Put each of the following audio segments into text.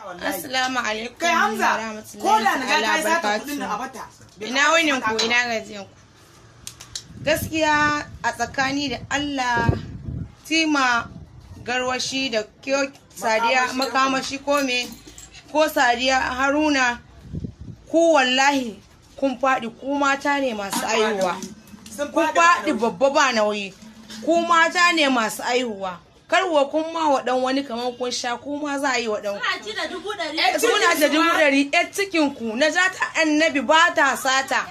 Assalamu alaikum. Kai Hamza, ko da na ga kai sata kudin da abata. Ina wani ku ina gajiyan ku. Gaskiya a tsakani da Allah Tima Garwashi da Kyo Sadiya Makamashi ko Sadiya Haruna ku wallahi kun faɗi, ku mata ne masu aihuwa. Kun faɗi babba ba nauyi. Ku mata ne masu aihuwa. Karwa kun ma wa dan wani kaman kun sha, kuma za a yi wa dan ku. Suna da 100,000 'yar cikin ku. Na ja ta annabi ba ta sata.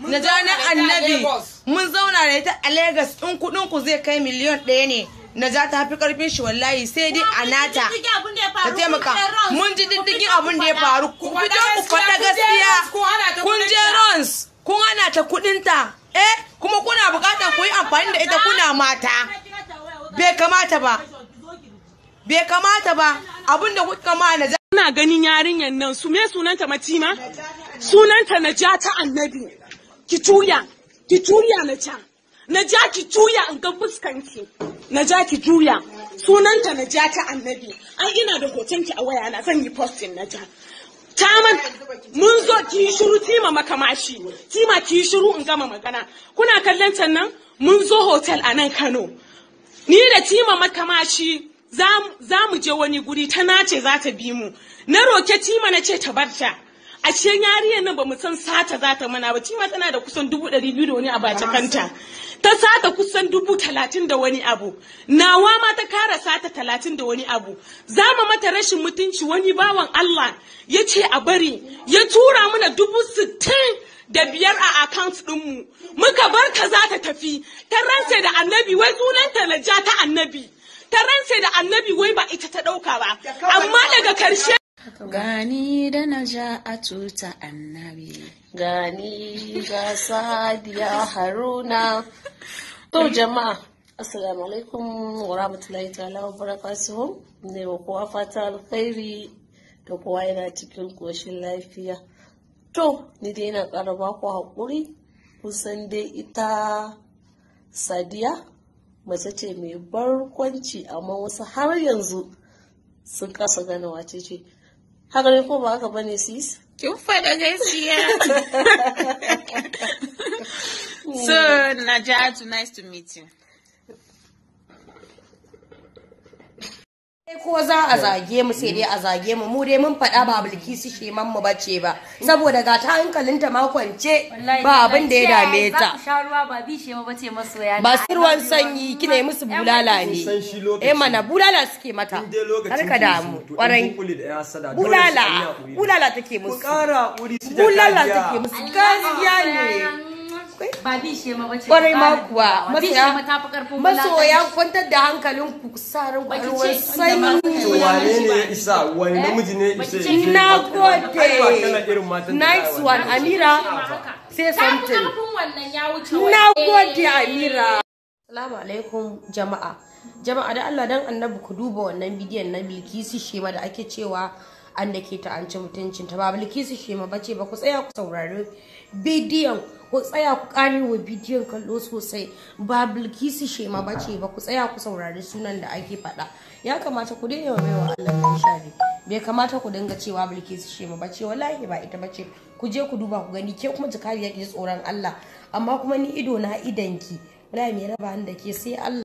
Na ja na annabi mun zauna da ita a Lagos, in kudin ku zai kai miliyan 1 ne. Na ja ta fi karfin shi wallahi, sai dai anata ta taimaka. Mun ji diddigin abin da ya faru. Ku fito ku faɗa gaskiya. Kun je Rons, kun hana ta kudin ta. Kuma kuna bukatar ku yi amfani da ita kuna mata. Bai kamata ba. Bai kamata ba. Abin da kuka ma na ina ganin yarinyar nan su me sunanta Matima? Sunanta Najata Annabi. Ki tuya na ca. Naja ki tuya in ga fuskanki. Naja ki tuya. Sunanta Najata Annabi. Ai ina da hotonki a waya na, zan yi posting Naja. Taman mun zo ki shiru Tima Makamashi. Tima ki shiru in gama magana. Kuna kallon can nan? Mun zo hotel a nan Kano. Ni da Tima Makamashi za mu je wani guri, ta nace za ta bi mu. Na roke Tima na ce ta barta. A cikin yariyar nan ba mu san sata za ta mana ba. Tima tana da kusan 200,000 da wani abu a jakanta. Ta sata kusan 30,000 da wani abu. Nawa ma ta kara sata 30 da wani abu. Za mu mata rashin mutunci, wani bawan Allah ya ce a bari. Ya tura mana 65,000 a account ɗinmu. Muka bar ta za ta tafi. Ta rantse da Annabi wai sunanta Najata Annabi. Ta rantse da Annabi wai ba ita ta ɗauka ba. Amma daga karshe gani da Najatu ta Annabi, gani ga Sadiya Haruna. To jama'a, assalamu alaikum wa rahmatullahi ta'ala wa barakatuhu. Ne wa kowa fata alkhairi da kowa yana cikin koshin lafiya. To, ni dai na ƙara ba ku haƙuri, kusan dai ita Sadiya mace ce mai barkwanci, amma wasu har yanzu sun kasa gane wace ce. Haka ne ko ba haka bane sis? kin faɗa gaskiya. So Najatu, nice to meet you. Ko za a zage mu sai dai a zage mu, mu dai mun faɗa ba Bilkisu sheman mu bace ba, saboda ga ta hankalinta ma kwance ba abin da ya dame ta. Ba ruwan sanyi kina yi musu bulala ne. Mana bulala suke mata. Har ka damu kwarai. Bulala take musu. Bulala take musu. Gaskiya ne. Ba bi shi ma bace. Kwarai ma kuwa. Masoya kwantar da hankalin ku, sarin kwaruwar sanyi. Wane ne ya isa? Wani namiji ne isa? Na gode. Nice one, Amira. Say something. Na gode, Amira. Assalamu alaikum jama'a. Jama'a da Allah dan Annabi ku duba wannan bidiyon na Bilkisu Shema da ake cewa an da ke ta an ci mutuncin ta. Ba Bilkisu Shema bace ba, ku tsaya ku saurari bidiyon. Ku tsaya ku kare wa bidiyon kallo sosai. Ba Bilkisu Shema bace ba, ku tsaya ku saurari sunan da ake faɗa. Ya kamata ku daina wa Allah kan shari. Bai kamata ku dinga cewa Bilkisu Shema bace, wallahi ba ita bace. Ku je ku duba ku gani, ke kuma jikariya ki tsoron Allah, amma kuma ni ido na idanki. Wallahi me raba ni da ke sai Allah.